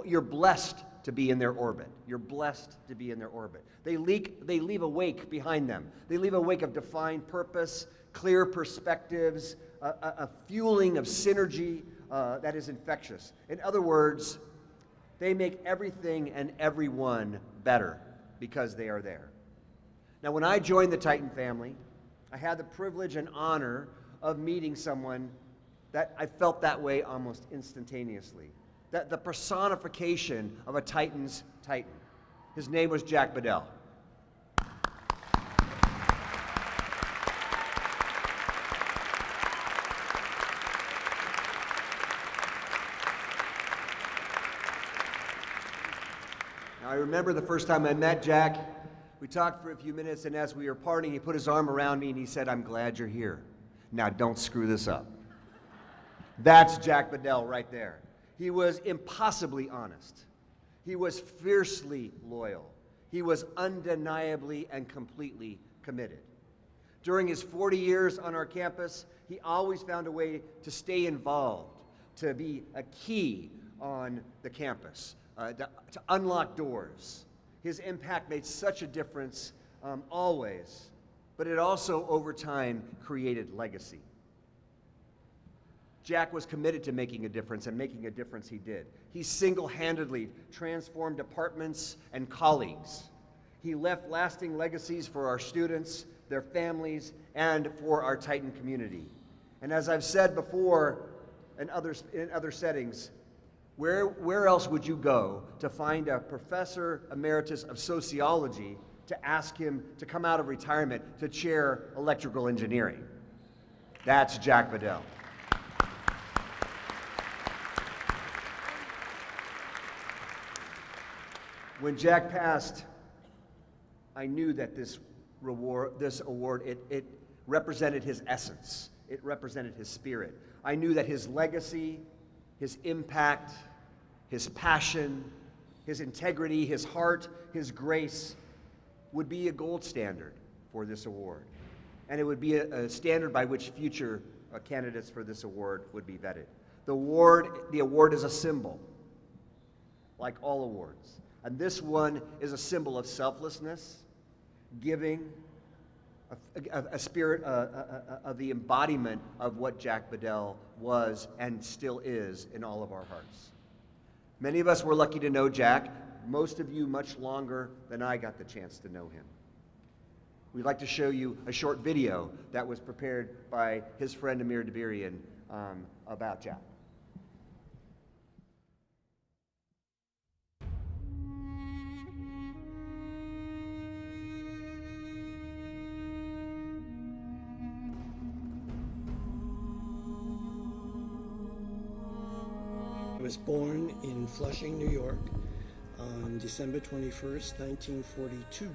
you're blessed to be in their orbit. You're blessed to be in their orbit. They leave a wake behind them. They leave a wake of defined purpose, clear perspectives, a fueling of synergy that is infectious. In other words, they make everything and everyone better because they are there. Now, when I joined the Titan family, I had the privilege and honor of meeting someone that I felt that way almost instantaneously. That the personification of a Titan's Titan. His name was Jack Bedell. Now, I remember the first time I met Jack. We talked for a few minutes, and as we were parting, he put his arm around me and he said, "I'm glad you're here. Now, don't screw this up." That's Jack Bedell right there. He was impossibly honest. He was fiercely loyal. He was undeniably and completely committed. During his 40 years on our campus, he always found a way to stay involved, to be a key on the campus, to unlock doors. His impact made such a difference always, but it also, over time, created legacy. Jack was committed to making a difference, and making a difference he did. He single-handedly transformed departments and colleagues. He left lasting legacies for our students, their families, and for our Titan community. And as I've said before in other settings, where else would you go to find a professor emeritus of sociology to ask him to come out of retirement to chair electrical engineering? That's Jack Bedell. When Jack passed, I knew that this award, it represented his essence. It represented his spirit. I knew that his legacy, his impact, his passion, his integrity, his heart, his grace would be a gold standard for this award. And it would be a standard by which future candidates for this award would be vetted. The award is a symbol, like all awards. And this one is a symbol of selflessness, giving, a spirit of the embodiment of what Jack Bedell was and still is in all of our hearts. Many of us were lucky to know Jack, most of you much longer than I got the chance to know him. We'd like to show you a short video that was prepared by his friend Amir Dabirian about Jack. I was born in Flushing, New York on December 21st, 1942.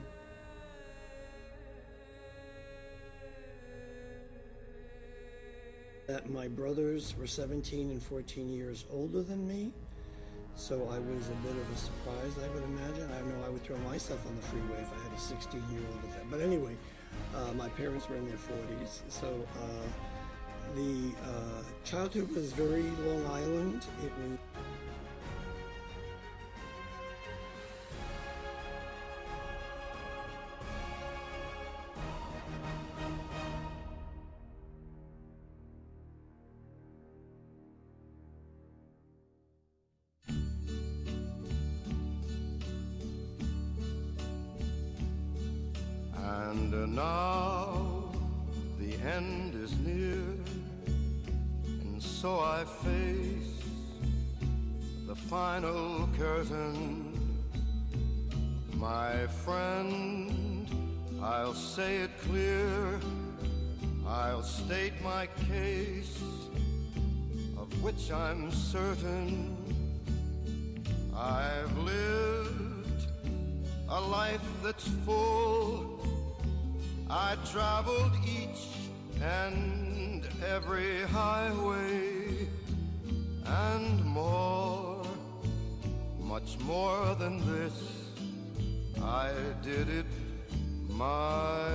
That my brothers were 17 and 14 years older than me, so I was a bit of a surprise, I would imagine. I know I would throw myself on the freeway if I had a 16-year-old at that. But anyway, my parents were in their 40s, so the childhood was very Long Island. It was And now the end is near, and so I face the final curtain. My friend, I'll say it clear, I'll state my case. of which I'm certain. I've lived a life that's full. I traveled each and every highway and more, much more than this. I did it my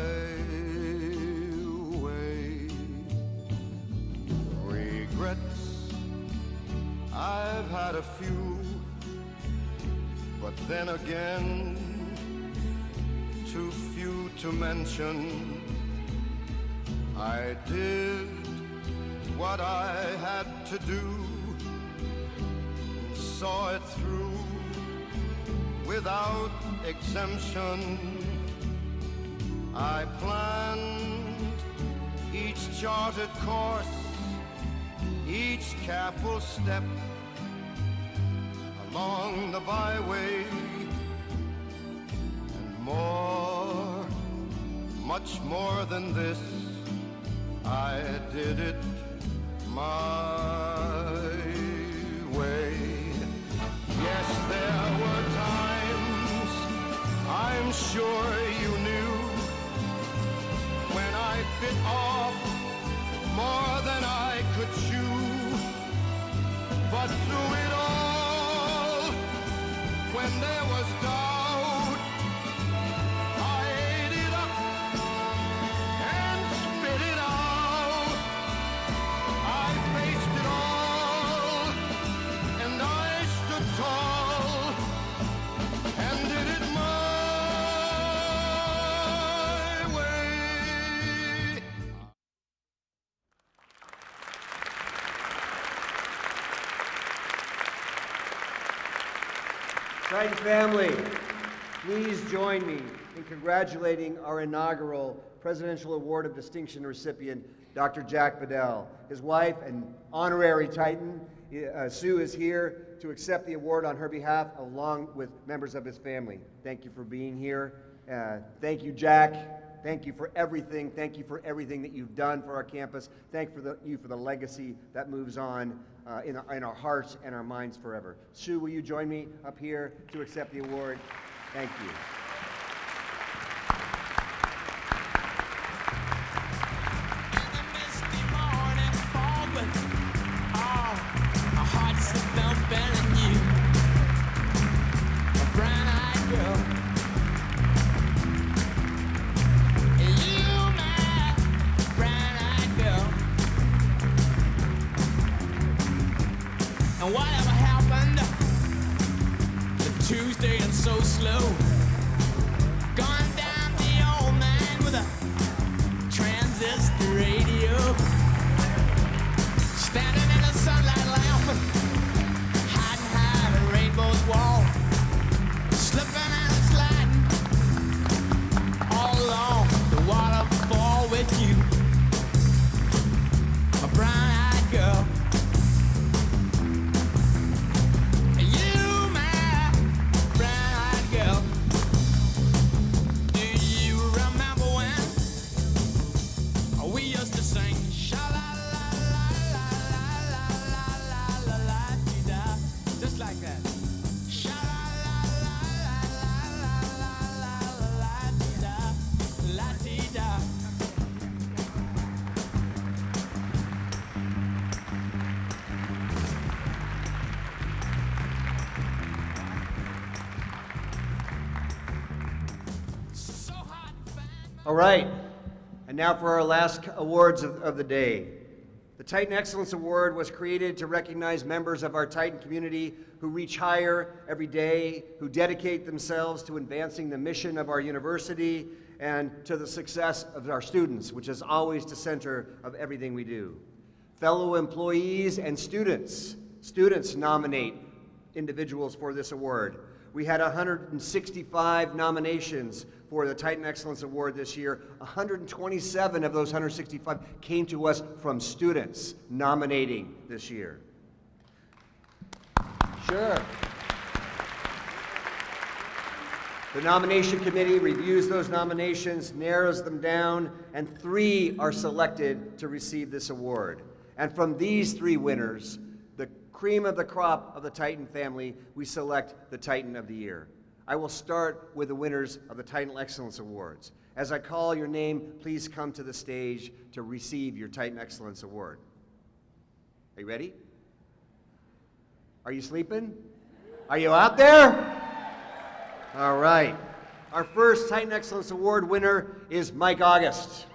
way. Regrets, I've had a few, but then again, too few to mention. I did what I had to do, and saw it through without exemption. I planned each charted course, each careful step along the byway, and more, much more than this, I did it my way. Yes, there were times, I'm sure you knew, when I bit off more than I could chew. But through it all, when there was doubt, I ate it up and spit it out. I faced it all, and I stood tall, and did it my way. Triton family, please join me in congratulating our inaugural Presidential Award of Distinction recipient, Dr. Jack Bedell. His wife and honorary Titan, Sue, is here to accept the award on her behalf, along with members of his family. Thank you for being here. Thank you, Jack. Thank you for everything. Thank you for everything that you've done for our campus. Thank you for the legacy that moves on in our hearts and our minds forever. Sue, will you join me up here to accept the award? Thank you. And whatever happened to Tuesday and so slow? Gone down the old man with a transistor radio, standing in the sunlight laughing, hiding behind a rainbow's wall, slipping and sliding all along the waterfall with you, a brown-eyed girl. All right, and now for our last awards of the day. The Titan Excellence Award was created to recognize members of our Titan community who reach higher every day, who dedicate themselves to advancing the mission of our university and to the success of our students, which is always the center of everything we do. Fellow employees and students nominate individuals for this award. We had 165 nominations for the Titan Excellence Award this year. 127 of those 165 came to us from students nominating this year. Sure. The nomination committee reviews those nominations, narrows them down, and 3 are selected to receive this award. And from these 3 winners, the cream of the crop of the Titan family, we select the Titan of the Year. I will start with the winners of the Titan Excellence Awards. As I call your name, please come to the stage to receive your Titan Excellence Award. Are you ready? Are you sleeping? Are you out there? All right. Our first Titan Excellence Award winner is Mike August.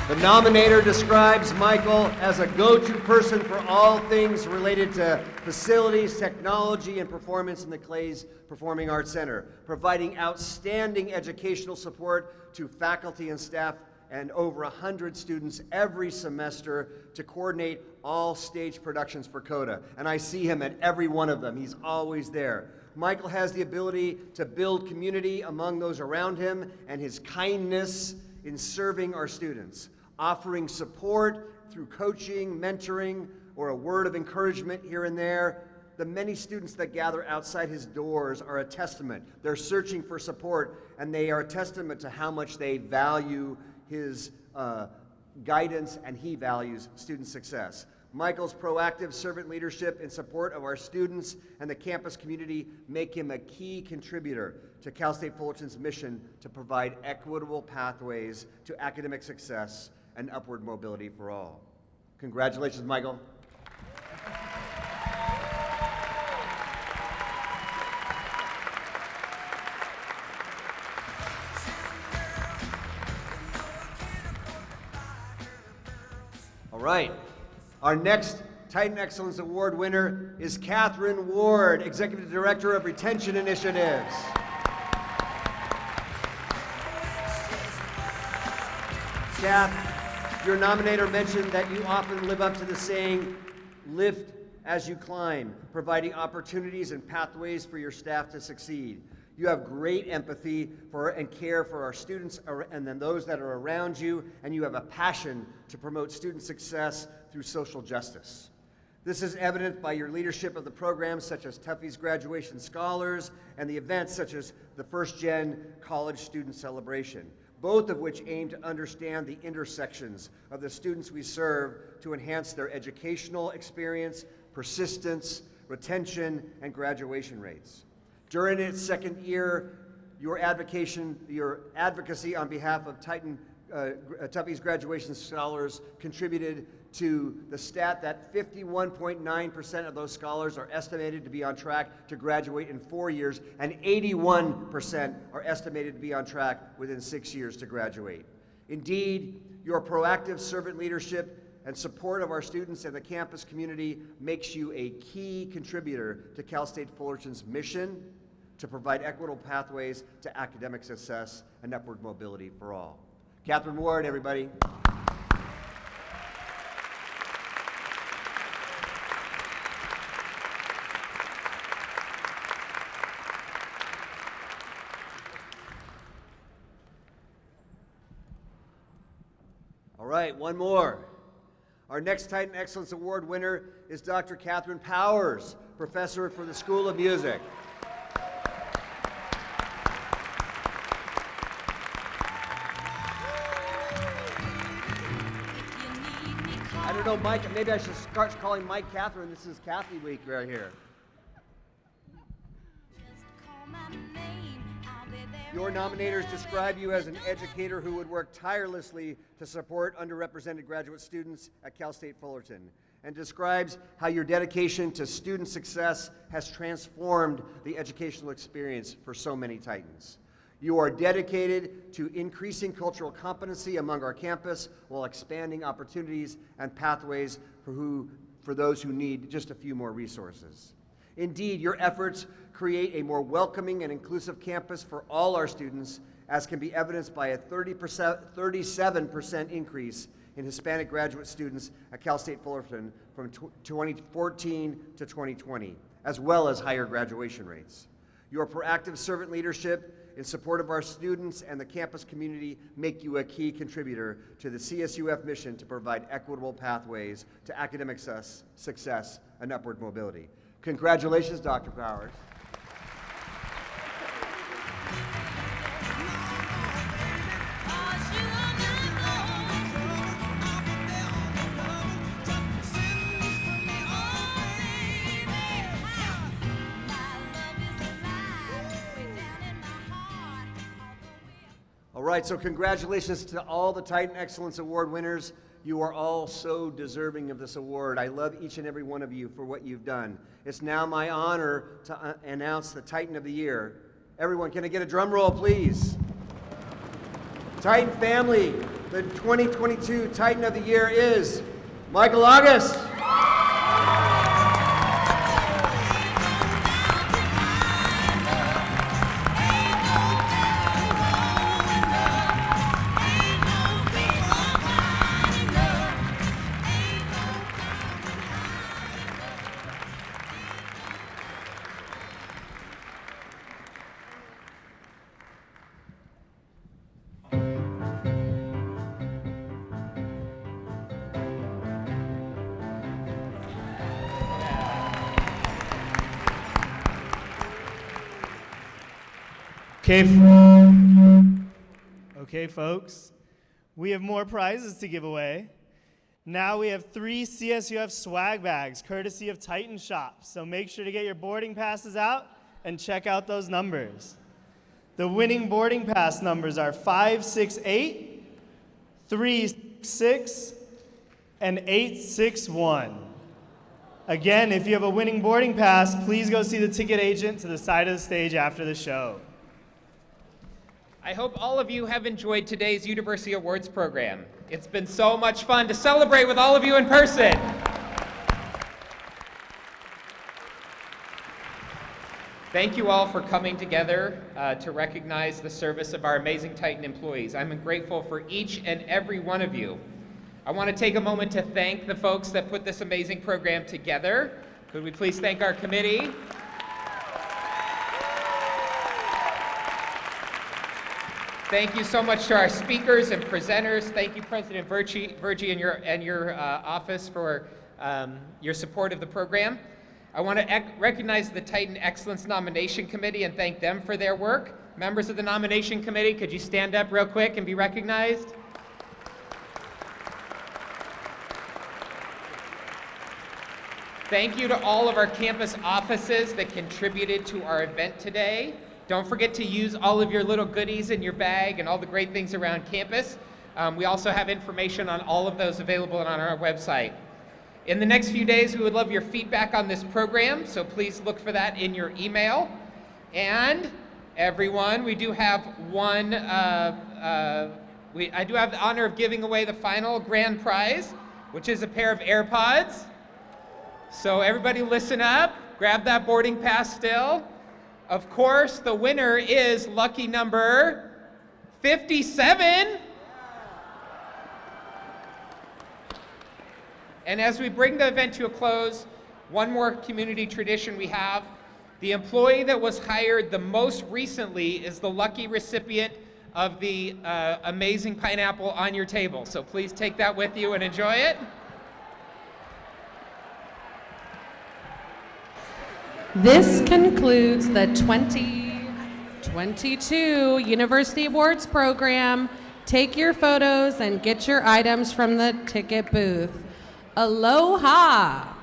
The nominator describes Michael as a go-to person for all things related to facilities, technology, and performance in the Clays Performing Arts Center, providing outstanding educational support to faculty and staff and over 100 students every semester to coordinate all stage productions for CODA. And I see him at every one of them. He's always there. Michael has the ability to build community among those around him, and his kindness in serving our students, offering support through coaching, mentoring, or a word of encouragement here and there. The many students that gather outside his doors are a testament. They're searching for support, and they are a testament to how much they value his guidance, and he values student success. Michael's proactive servant leadership in support of our students and the campus community make him a key contributor to Cal State Fullerton's mission to provide equitable pathways to academic success and upward mobility for all. Congratulations, Michael. All right. Our next Titan Excellence Award winner is Catherine Ward, Executive Director of Retention Initiatives. Kath, your nominator mentioned that you often live up to the saying, lift as you climb, providing opportunities and pathways for your staff to succeed. You have great empathy for and care for our students and then those that are around you, and you have a passion to promote student success through social justice. This is evident by your leadership of the programs such as Tuffy's Graduation Scholars and the events such as the First Gen College Student Celebration, both of which aim to understand the intersections of the students we serve to enhance their educational experience, persistence, retention, and graduation rates. During its second year, your advocacy on behalf of Tuffy's Graduation Scholars contributed to the stat that 51.9% of those scholars are estimated to be on track to graduate in 4 years, and 81% are estimated to be on track within 6 years to graduate. Indeed, your proactive servant leadership and support of our students and the campus community makes you a key contributor to Cal State Fullerton's mission to provide equitable pathways to academic success and upward mobility for all. Catherine Ward, everybody. All right, one more. Our next Titan Excellence Award winner is Dr. Catherine Powers, professor for the School of Music. I don't know, Mike, maybe I should start calling Mike Catherine. This is Kathy week right here. Your nominators describe you as an educator who would work tirelessly to support underrepresented graduate students at Cal State Fullerton, and describes how your dedication to student success has transformed the educational experience for so many Titans. You are dedicated to increasing cultural competency among our campus while expanding opportunities and pathways for those who need just a few more resources. Indeed, your efforts create a more welcoming and inclusive campus for all our students, as can be evidenced by a 37% increase in Hispanic graduate students at Cal State Fullerton from 2014 to 2020, as well as higher graduation rates. Your proactive servant leadership in support of our students and the campus community make you a key contributor to the CSUF mission to provide equitable pathways to academic success and upward mobility. Congratulations, Dr. Powers. All right, so congratulations to all the Titan Excellence Award winners. You are all so deserving of this award. I love each and every one of you for what you've done. It's now my honor to announce the Titan of the Year. Everyone, can I get a drum roll, please? Titan family, the 2022 Titan of the Year is Michael August. Okay, folks, we have more prizes to give away. Now we have 3 CSUF swag bags, courtesy of Titan Shop. So make sure to get your boarding passes out and check out those numbers. The winning boarding pass numbers are 568, 36, and 861. Again, if you have a winning boarding pass, please go see the ticket agent to the side of the stage after the show. I hope all of you have enjoyed today's University Awards program. It's been so much fun to celebrate with all of you in person. Thank you all for coming together to recognize the service of our amazing Titan employees. I'm grateful for each and every one of you. I want to take a moment to thank the folks that put this amazing program together. Could we please thank our committee? Thank you so much to our speakers and presenters. Thank you, President Virgie and your office for your support of the program. I want to recognize the Titan Excellence Nomination Committee and thank them for their work. Members of the nomination committee, could you stand up real quick and be recognized? Thank you to all of our campus offices that contributed to our event today. Don't forget to use all of your little goodies in your bag and all the great things around campus. We also have information on all of those available on our website. In the next few days, we would love your feedback on this program, so please look for that in your email. And everyone, we do have one, I do have the honor of giving away the final grand prize, which is a pair of AirPods. So everybody listen up, grab that boarding pass still. Of course, the winner is lucky number 57. And as we bring the event to a close, one more community tradition we have. The employee that was hired the most recently is the lucky recipient of the amazing pineapple on your table. So please take that with you and enjoy it. This concludes the 2022 University Awards program. Take your photos and get your items from the ticket booth. Aloha!